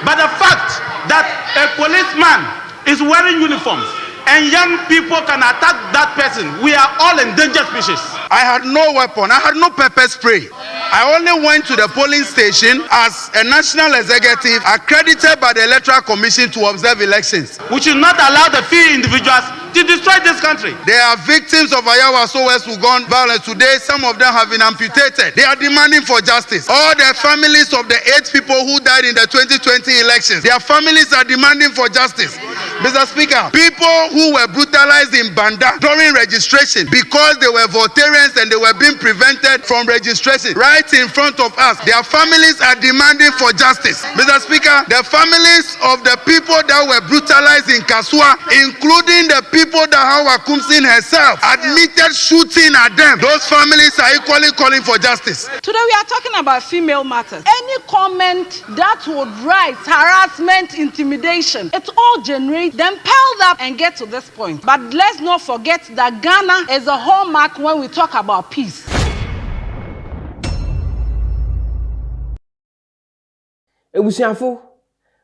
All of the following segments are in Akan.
But the fact that a policeman is wearing uniforms and young people can attack that person, we are all endangered species. I had no weapon. I had no pepper spray. I only went to the polling station as a national executive accredited by the Electoral Commission to observe elections. We should not allow the few individuals to destroy this country. They are victims of Hawa Koomson gun violence. Today, some of them have been amputated. They are demanding for justice. All the families of the 8 people who died in the 2020 elections, their families are demanding for justice. Mr. Speaker, people who were brutalized in Banda during registration because they were Voltarians and they were being prevented from registration right in front of us, their families are demanding for justice. Mr. Speaker, the families of the people that were brutalized in Kasua, including the people that Hawa Koomson herself admitted shooting at them, those families are equally calling for justice. Today we are talking about female matters. Any comment that would rise harassment, intimidation, it all generates, then piled up and get to this point. But let's not forget that Ghana is a hallmark when we talk about peace. Ebusiafo,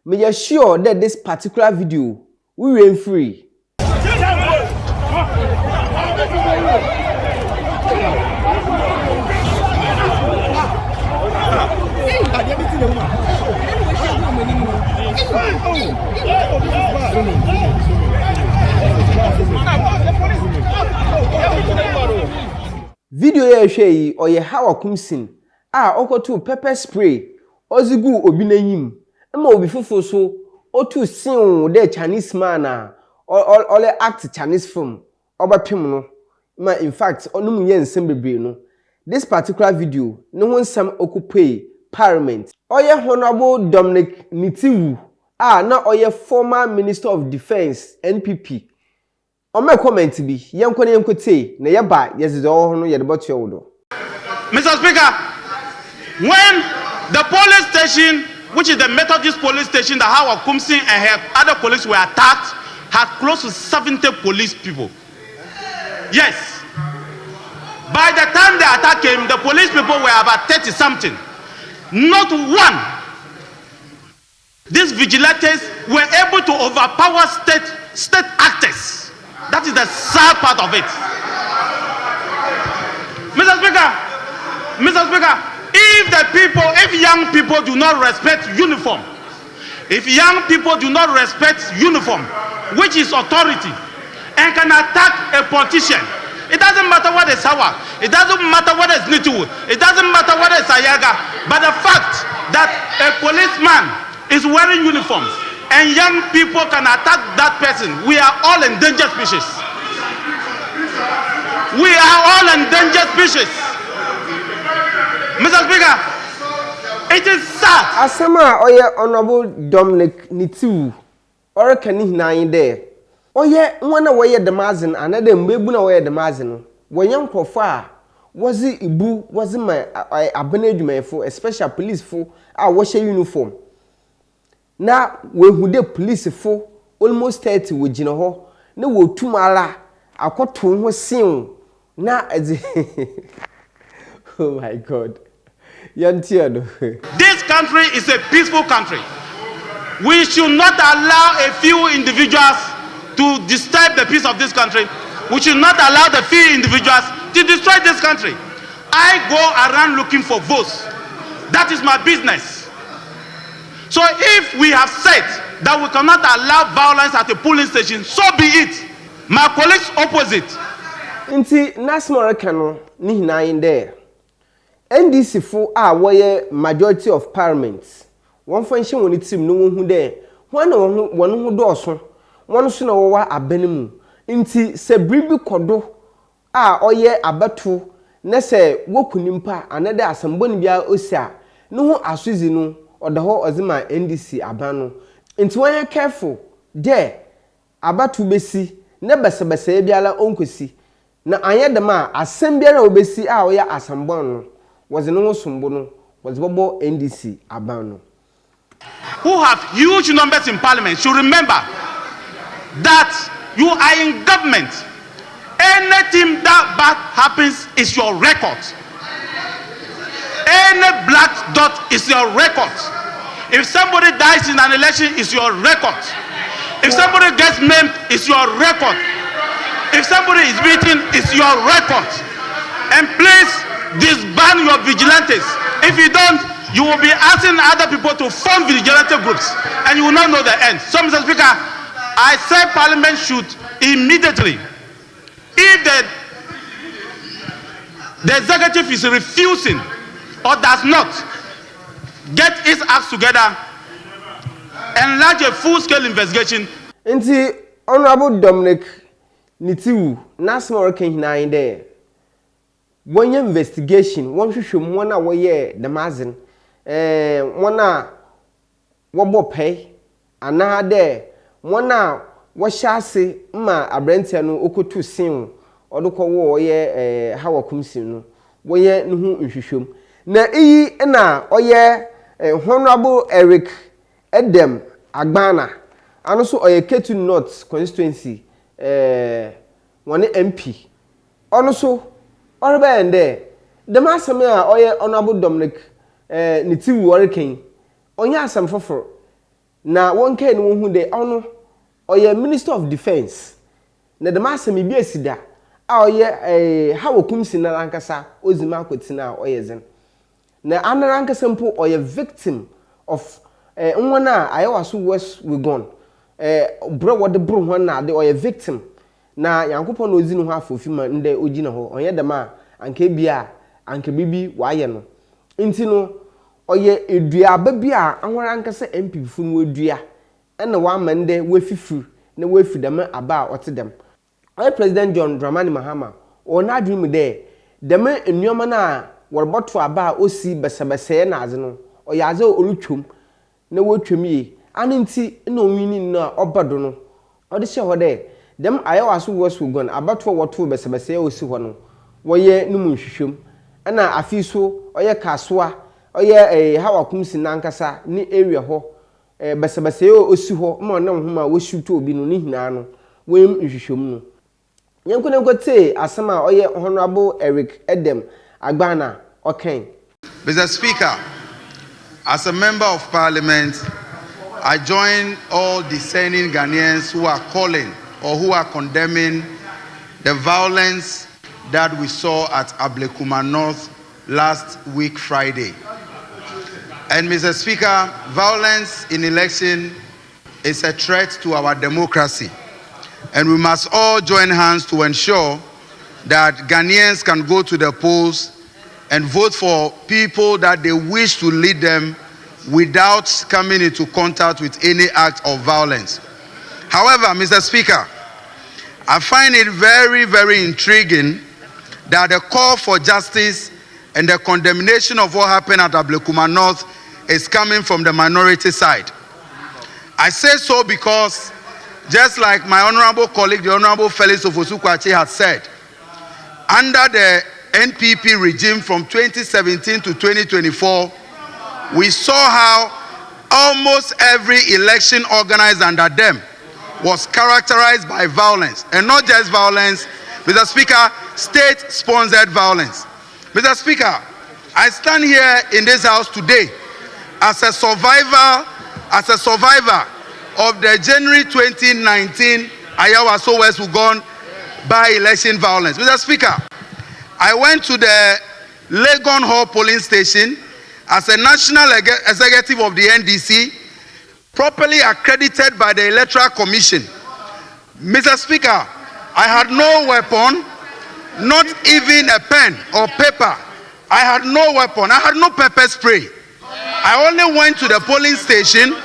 me are sure that this particular video will remain free. Video ya shey oye Hawa Koomson okotu pepper spray ozigu obi n'enyim ma obi fofo so otu sin de Chinese man ole act Chinese film obapem no ma in fact onum ye nsem bebre no. This particular video no ho nsam occupy parliament. Oye Honorable Dominic Nitiwu na oye former Minister of Defense NPP. Ome comment bi yenko ne yenkote na yeba yezizo ho no yede boto yodo. Mr. Speaker, when the police station, which is the Methodist police station that Hawa Koomson and her other colleagues were attacked, had close to 70 police people. Yes. By the time the attack came, the police people were about 30 something. Not one. These vigilantes were able to overpower state actors. That is the sad part of it. Mr. Speaker, if young people do not respect uniform, which is authority, and can attack a politician, it doesn't matter what is Hawa, it doesn't matter what is Nitiwu, it doesn't matter what is Ayaga, but the fact that a policeman is wearing uniforms and young people can attack that person, we are all endangered species. We are all endangered species. Mr. Speaker, it is sad. Asema oye Honorable Dominic Nitiwu ore kani hinan there. Oye nwana woye demazin anade mbebu na woye demazin. Woye nkofo a wazi ibu wazi ma abene adwumayefo especially police fo a wo hye uniform. Na wehude police fo almost 30 wo gina ho na wo tumala akoto ho sin na oh my God. This country is a peaceful country. We should not allow a few individuals to disturb the peace of this country. We should not allow the few individuals to destroy this country. I go around looking for votes. That is my business. So if we have said that we cannot allow violence at a polling station, so be it. My colleagues opposite. Inti Nasmore Kano ni hinayin there. NDC fo woye majority of parliament. One function woni team no hu there. One hu doso. One so na wo abanimu. Inti se bribi kodo oye abatu na se wokunimpa another asamboni bia osia no hu asuzi no odaho ozima NDC abano. Inti when careful there abatu besi na besebese biala onkosi na anyedema asem biara obesi oya asambon no was no sumbono was bobo NDC abano. Who have huge numbers in parliament should remember that you are in government. Anything that bad happens is your record. Any black dot is your record. If somebody dies in an election, it's your record. If somebody gets maimed, it's your record. If somebody is beaten, it's your record. And please disband your vigilantes. If you don't, you will be asking other people to form vigilante groups, and you will not know the end. So, Mr. Speaker, I said Parliament should immediately, if the executive is refusing or does not get its acts together and launch a full-scale investigation. Nti Honorable Dominic Nitiwu National Working Nine there. One investigation, one should one away the mazin, one more pay, and now there, one now what shall say, ma a brentiano oko to sing, or the call ye Hawa Koomson, where no issue. Na na oye Honorable Eric Edem Agbana, and also oye Ketu North constituency, one MP, also. Honorable and there, the master mayor oye Honorable Dominic Nitiwu Working, onya some for na one can who de honor oye Minister of Defense. Na the master me be sida, oye Hawa Koomson na rankasa ozima kwetina oye zen. Na anaranka mpo oye victim of nwana ayawaso West we gone bro what the bro na de oye victim na yankopon no zi no ho afofima nde ogina ho onye dema anke bia anke bibi waye no nti no oye edua babia anwaranka se MP fu no edua ena wa mande wefifu na wefi dem aba otedem oye President John Dramani Mahama ona dream there dem enuoma na worboto aba osi besebese na aze no oye aze olutwom na wotwom yi anenti na onwini na obado no ode hye ho there dem ayawaso West gon abato woto besebese osi ho no woye numu hwehwem na afiso oye kasoa oye Hawa Koomson nankasa ni area ho besebese osi ho ma na homa wo shuto obi no ni hina no wem hwehwem no yenkonenkote asema oye Honorable Eric Edem Agbana okay. Mr. Speaker, as a member of Parliament, I join all discerning Ghanaians who are calling or who are condemning the violence that we saw at Ablekuma North last week Friday. And Mr. Speaker, violence in election is a threat to our democracy. And we must all join hands to ensure that Ghanaians can go to the polls and vote for people that they wish to lead them without coming into contact with any act of violence. However, Mr. Speaker, I find it very, very intriguing that the call for justice and the condemnation of what happened at Ablekuma North is coming from the minority side. I say so because, just like my honorable colleague, the Honorable Felix Ofosu-Kwakye had said, under the NPP regime from 2017 to 2024, we saw how almost every election organized under them was characterized by violence, and not just violence, Mr. Speaker, state-sponsored violence. Mr. Speaker, I stand here in this house today as a survivor of the January 2019 Ayawaso West Wugon by-election violence. Mr. Speaker, I went to the Legon Hall polling station as a national executive of the NDC, properly accredited by the Electoral Commission. Mr. Speaker, I had no weapon, not even a pen or paper. I had no weapon. I had no pepper spray. I only went to the polling station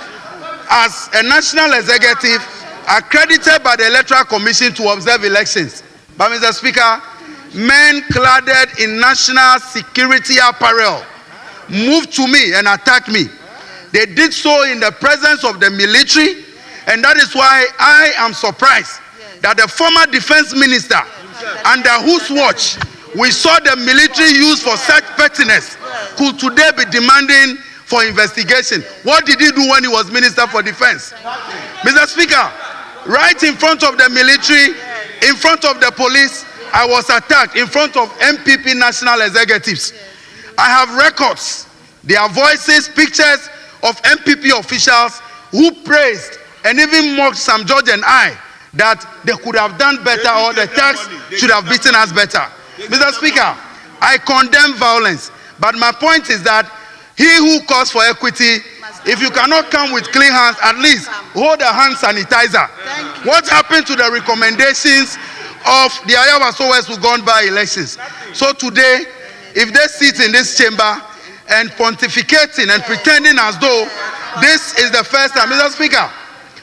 as a national executive accredited by the Electoral Commission to observe elections. But Mr. Speaker, men cladded in national security apparel moved to me and attacked me. They did so in the presence of the military, and that is why I am surprised that the former defense minister, under whose watch we saw the military used for such pettiness, could today be demanding for investigation. What did he do when he was Minister for Defense? Mr. Speaker, right in front of the military, in front of the police, I was attacked in front of MPP national executives. I have records, their voices, pictures of MPP officials who praised and even mocked Sam George and I that they could have done better or the tax should have beaten us better. Mr. Speaker, I condemn violence, but my point is that he who calls for equity, if you cannot come with clean hands, at least hold a hand sanitizer. What happened to the recommendations of the Ayawa Sowers who gone by elections? So today, if they sit in this chamber and pontificating and pretending as though this is the first time, Mr. Speaker,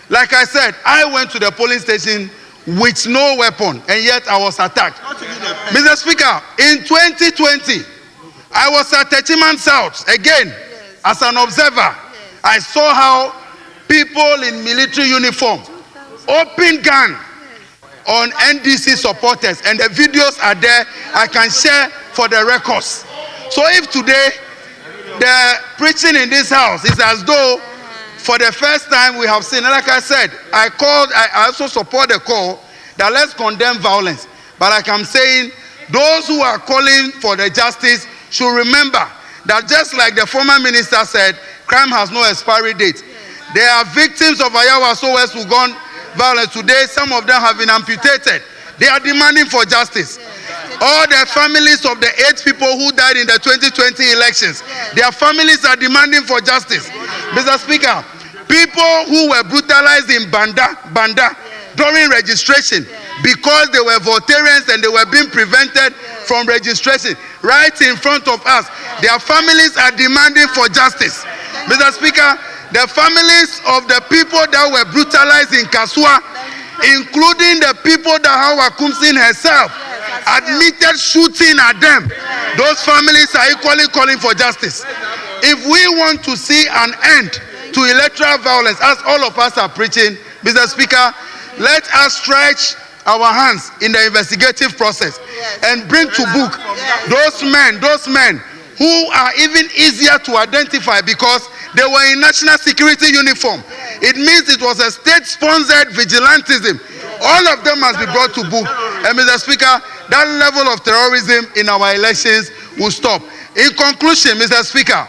like I said, I went to the polling station with no weapon, and yet I was attacked. Mr. Speaker, in 2020, I was at Techiman South again as an observer. I saw how people in military uniform open gun on NDC supporters, and the videos are there. I can share for the records. So if today the preaching in this house is as though for the first time we have seen, like I said, I also support the call that let's condemn violence. But like I'm saying, those who are calling for the justice should remember that just like the former minister said, crime has no expiry date. There are victims of Ayawa Sowers who gone violent today. Some of them have been amputated. They are demanding for justice. All the families of the 8 people who died in the 2020 elections, their families are demanding for justice. Mr. Speaker, people who were brutalized in Banda during registration because they were Voltarians and they were being prevented from registration right in front of us, their families are demanding for justice. Mr. Speaker, the families of the people that were brutalized in Kasua, including the people that Hawa Koomson herself admitted shooting at them, those families are equally calling for justice. If we want to see an end to electoral violence, as all of us are preaching, Mr. Speaker, let us stretch our hands in the investigative process and bring to book those men who are even easier to identify because they were in national security uniform. It means it was a state-sponsored vigilantism. All of them must be brought to book. And Mr. Speaker, that level of terrorism in our elections will stop. In conclusion, Mr. Speaker,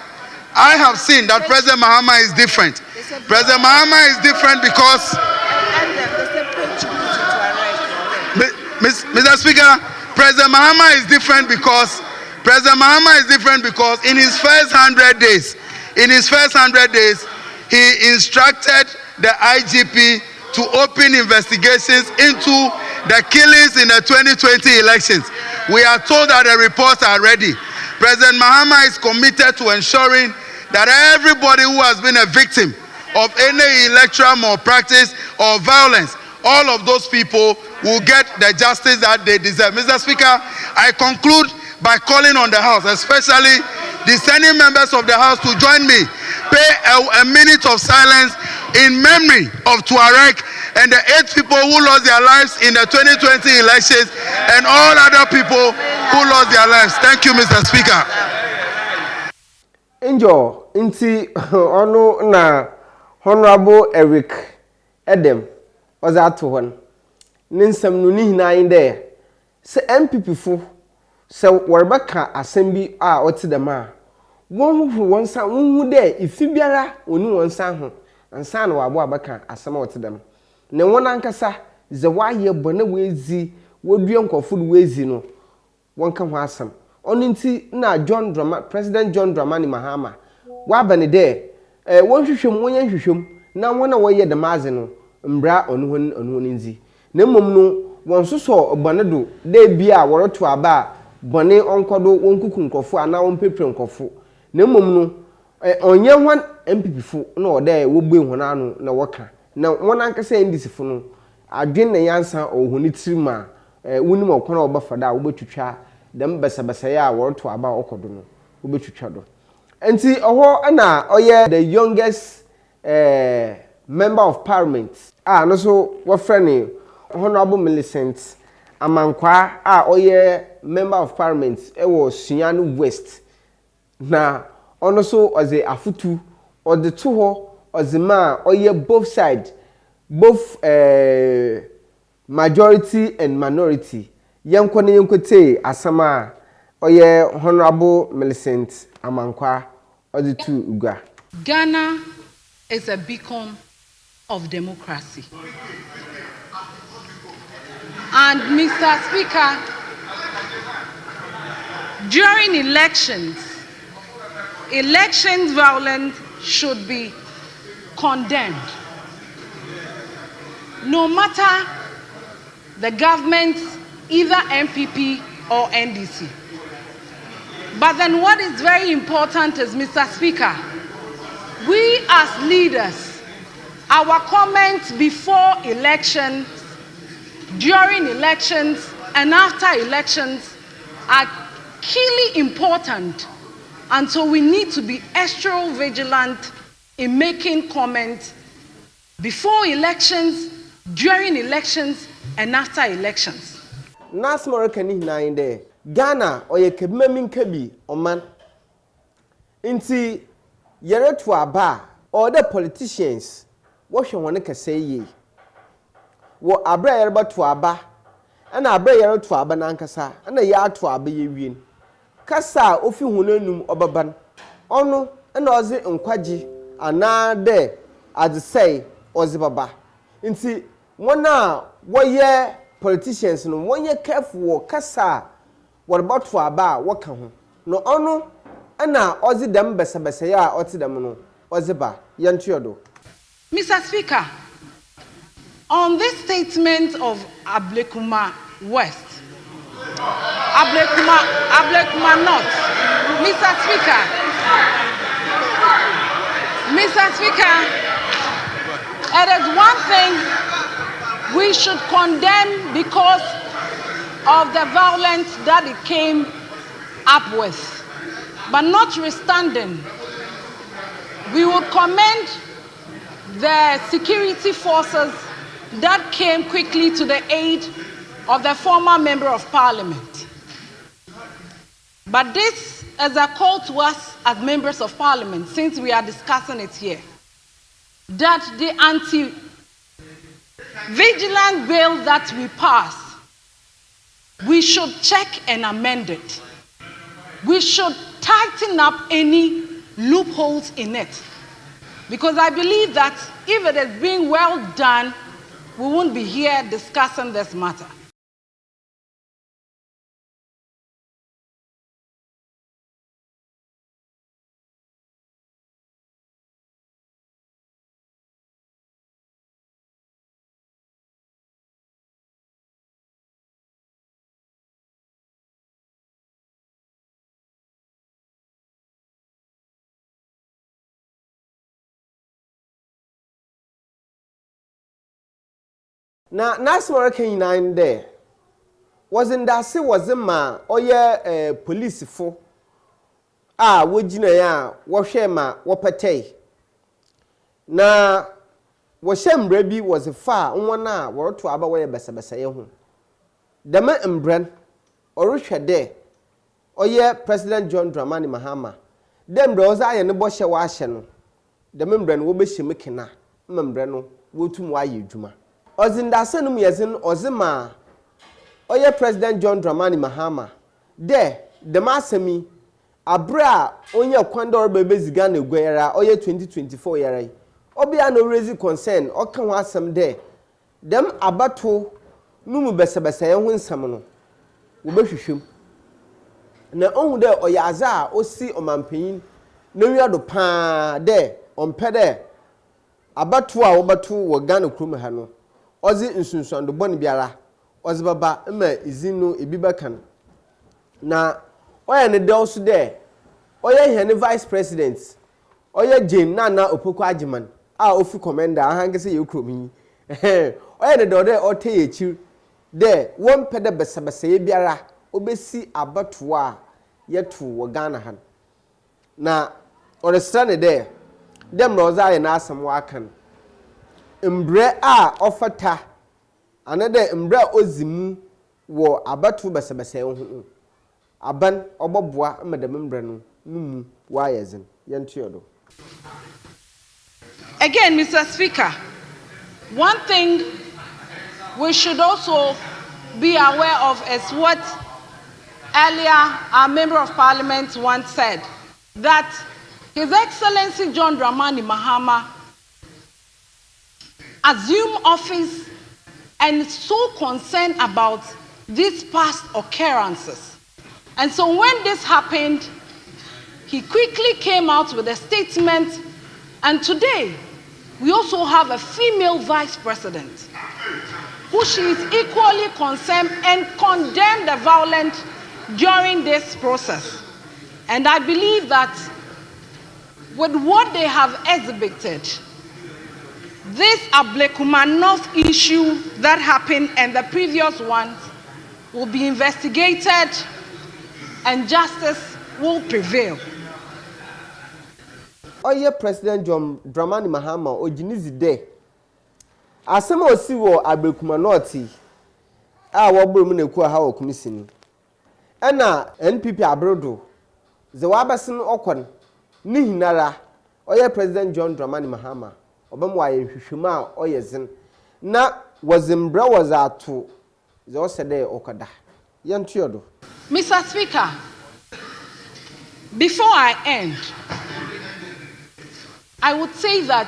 I have seen that President Mahama is different. President Mahama is different because Mr. Speaker, President Mahama is different because in his first 100 days, he instructed the IGP to open investigations into the killings in the 2020 elections. We are told that the reports are ready. President Mahama is committed to ensuring that everybody who has been a victim of any electoral malpractice or violence, all of those people will get the justice that they deserve. Mr. Speaker, I conclude by calling on the House, especially the Senate members of the House, to join me, pay a minute of silence in memory of Tuareg and the 8 people who lost their lives in the 2020 elections and all other people who lost their lives. Thank you, Mr. Speaker. Enjoy inti ono na Honorable Eric Edem was at one. Ninsam no ni hinayin there. Se MPP fu se Warbaka assembly a oti dem a won hu won san hu there ifi biara oni won san ho ansan wa abo abaka asema oti dem. Ne won ankasa ze waye bone wezi wodue nkofo wezi no won ka ho asem. Oni nti na President John Dramani Mahama wa bane there won hwehwem won yan hwehwem na won na woye dem aze no mbra onu nzi na mmom no won soso bone do de bia woroto aba bone onkodo won kuku nkofo ana won pepre nkofo na mmom no onye hwan MPP fo na ode wo bue hona no na woka na won ankasa ndisi fo no adwen na yansa ohuni tirima wunim okona obafada wo betwitwa dem besa ya woroto aba okodo no wo betwitwa do enti oho na oye the youngest member of parliament no so wo frene Honorable Millicent Amankwa oye member of parliament ewo Sunyani West na ono so oze afutu ode to ho oze ma oye both side both majority and minority yenkote asama oye Honorable Millicent Amankwa ode to ugwa. Ghana is a beacon of democracy. And Mr. Speaker, during elections violence should be condemned. No matter the government, either MPP or NDC. But then what is very important is, Mr. Speaker, we as leaders, our comments before elections, during elections, and after elections are keenly important. And so we need to be extra vigilant in making comments before elections, during elections, and after elections. Nasmore kani hinan de Ghana oye kebimami nkabi oman. Inti yere to aba all the politicians wo hwe won kase yi. Wo abra yere ba to aba na abra yere to aba nankasa na ya to aba ye wien. Kasa ofi hunanum obaban ono na oze nkwaji ana de adisei oze baba. Inti wona woye politicians no wonye careful wo kasa what about to aba waka ho no ono na ozi dem besebese ya oti dem no ozi ba yentuodo. Mr. Speaker, on this statement of Ablekuma West, Ablekuma North, Mr. Speaker, it is one thing we should condemn because of the violence that it came up with. But notwithstanding, we would commend the security forces that came quickly to the aid of the former member of parliament. But this is a call to us as members of parliament, since we are discussing it here, that the anti-vigilant bill that we pass, we should check and amend it. We should tighten up any loopholes in it. Because I believe that if it is being well done, we won't be here discussing this matter. Na Nasmore kan hinan de wasn't that say was ma oye police fo wogina ya wo hwe ma wo petei na wo shembre bi was fa nwona wo to aba wo ye besebese ye ho dem mbran oruhwe de oye President John Dramani Mahama dem do za ye ne bo hye wa hye no dem mbran wo be hye mekena mbran no wotum wa ye dwuma ozindase no yezin ozima oye President John Dramani Mahama de masemi abra onye kwanda orbe ziga na egwera oye 2024 yare obia no raise concern oka ho asem de dem abato numu besebese ye ho nsam no wo behwehwem na ohun de oye aza osi omampanyin na wiado pa de ompede abato a wobato wo Ghana krum ha no ozi nsunsuando boni biara ozi baba ma izinu ebibakan na oye ne delso de oye hene vice president oye Jane Nana Opoku Ajiman ofi commander ahangese ye kromi oye ne de ote yechi de won pede besebese ye biara obesi abato a yetu wo Ghana han na oresane de dem no za ye na asem wa kan mbre ofata anade mbre ozimu wo abatu besebese ho aban oboboa madam mbre no numu wa yezin yentuodo. Again, Mr. Speaker, one thing we should also be aware of is what earlier our member of parliament once said, that His Excellency John Dramani Mahama assumed office and is so concerned about these past occurrences. And so when this happened, he quickly came out with a statement, and today we also have a female vice president who she is equally concerned and condemned the violence during this process. And I believe that with what they have exhibited, this Ablekumanov issue that happened and the previous ones will be investigated and justice will prevail. Oye President John Dramani Mahama ojinizi de asema osi wo Ablekumanoti a wo buru mu na ku Hawa Koomson ena NPP abrodo ze wa basin okon ni hinara oye President John Dramani Mahama obam wa yehwehwema a oye zin na wazimbra wazato ze o sede okoda yentuodo. Mr. Speaker, before I end, I would say that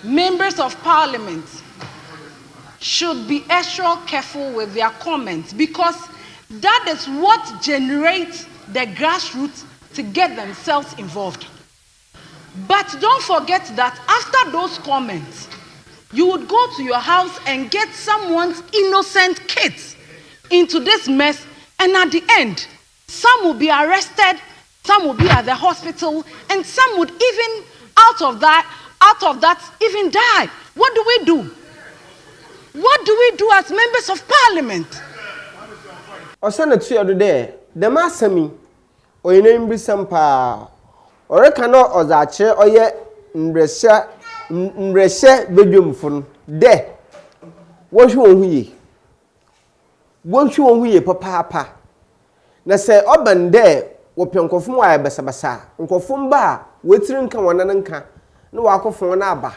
members of parliament should be extra careful with their comments, because that is what generates the grassroots to get themselves involved. But don't forget that after those comments, you would go to your house and get someone's innocent kids into this mess, and at the end, some will be arrested, some will be at the hospital, and some would even out of that even die. What do we do? What do we do as members of parliament? Osana tuyodo de masami oyene mbrisampa oreka no ozache oye mreshe bedwomfo de wohwe ohun ye papa na se oban de wopenkofo mu aye basabasa nkofo mba wetiri nka wonan nka na wakofo na aba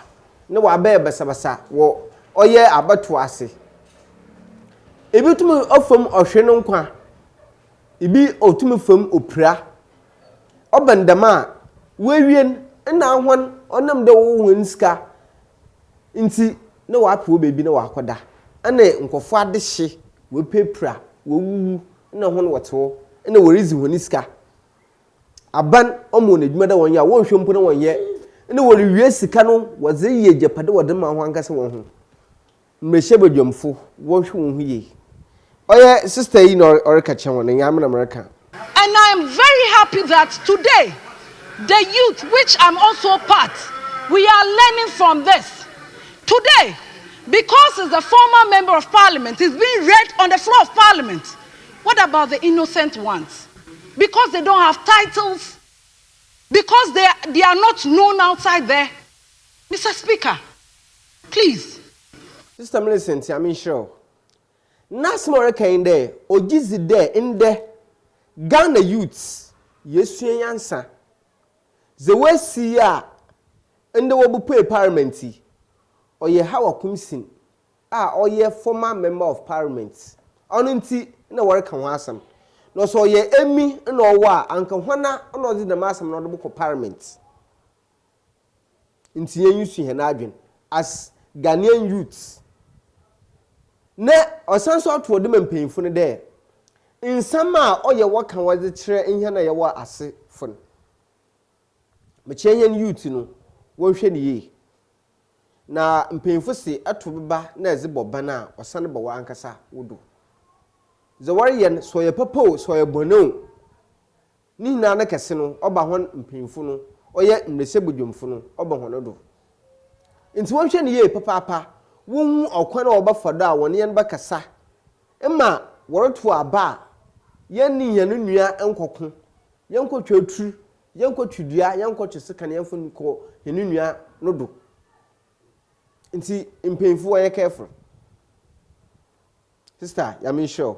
na wabe basabasa wo oye abatu ase ebi tumi ofam ohwe no nkwa ebi otumi fam opira obandama wewien na ahon onam de wo nska nti na wapo bebi na wakoda ana nkofo adehye wo pepra wo wuwu na hon woto na worizi honiska aban omo na dwuma da wonya wo hwempo na wonye na wori wie sika no woze ye japade wode ma ho ankase won ho mmehye bedwomfo wo hwe won hu ye oye sister yi no oreka che won ya me na America. And I am very happy that today the youth, which I'm also part, we are learning from this. Today, because he's a former member of parliament, he's being read on the floor of parliament. What about the innocent ones? Because they don't have titles, because they are not known outside there. Mr. Speaker, please. Sister Millicent, I'm sure. Nasmore kind there, ojizi there in the Ghana youths, yesu yansa. The way see ya in the Wabupe parliament, or ye Hawa Koomson, or ye former member of parliament. Onunti na work kan wasam. No so ye emi no wa anka hwana no di the masam no do parliament. Nti ye yusu he na adwen as Ghanaian youths. Ne osanso to de mpanyimfo ne de. Nsama oye waka waze kire nhia na ye wa ase fon. Mechenyen youth no wonhwe ne yi. Na mpanyimfo se ato beba na ezebɔ na osane bɔ wa ankasa wodo. Zawarian so ye papo so ye bono ni na na kese no oba hon mpanyimfo no oye mrese bodwomfo no oba hon do. Nti wonhwe ne yi papa won okwan na oba fado a won ye ba kasa emma woroto aba yen ni ye no nua enkoko yenkotwatru yenkotwudua yenkotweseka ne yemfo nko ye no nua no do. Nti mpanyimfo ye careful. Sister, I'm sure.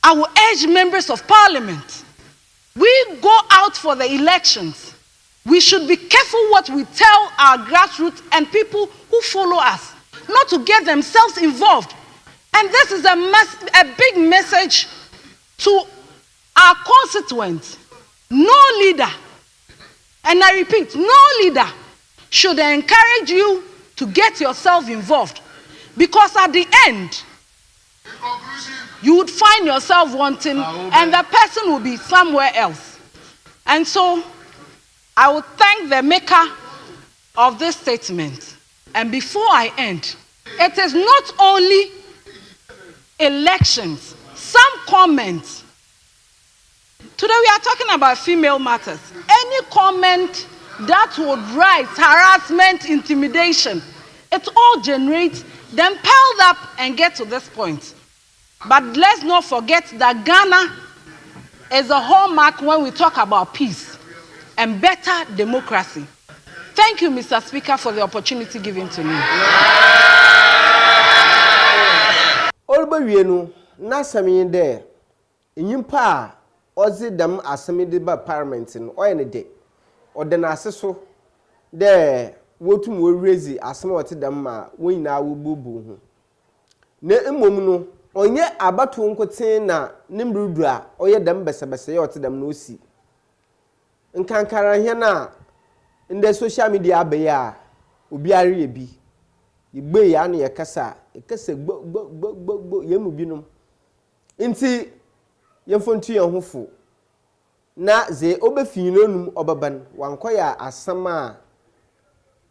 I will urge members of parliament. We go out for the elections. We should be careful what we tell our grassroots and people who follow us, not to get themselves involved. And this is a big message to our constituents. No leader And I repeat, no leader should encourage you to get yourself involved, because at the end, you would find yourself wanting, and the person will be somewhere else. And so, I would thank the maker of this statement. And before I end, it is not only elections, some comments. Today we are talking about female matters. Any comment that would rise harassment, intimidation, it all generates, then piled up and get to this point. But let's not forget that Ghana is a hallmark when we talk about peace and better democracy. Thank you, Mr. Speaker, for the opportunity given to me. Olbawienu na sami de nyimpa ozi dam asemi de ba parliament no oyene de odena aseso de wotum wo raise asema wote dam ma wonyina wo bubu hu na emom no onye abato nkoten na nimrudu a oye dam besebese ye wote dam na osi nkankara hia na nde social media abeya obi are ye bi igbe ya na yakasa gbo yemu binum nti yemfontu yehofo na ze obefinonum obaban wankoya asama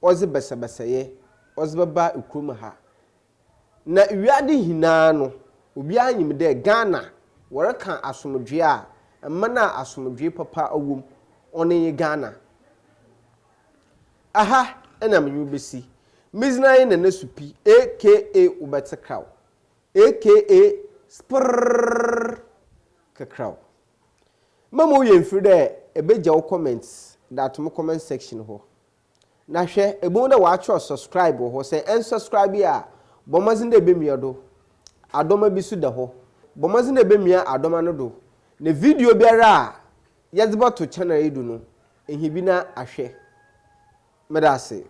ozi besebeseye ozi baba ukrum ha na wiade hina no obi anyim de Ghana woreka asomdwe a emana asomdwe papa awom one Ghana aha ena menyu besi Miznaye na nesupi aka ubetekraw aka spr kakraw mamo yemfiri de ebeja wo comments that mo comment section ho na hwe ebo na wa cho subscribe ho say unsubscribe a bomazin de bemiedo adoma bisu de ho bomazin de bemia adoma no do na video biara a yezeba to channel edu no ehibina ahwe medase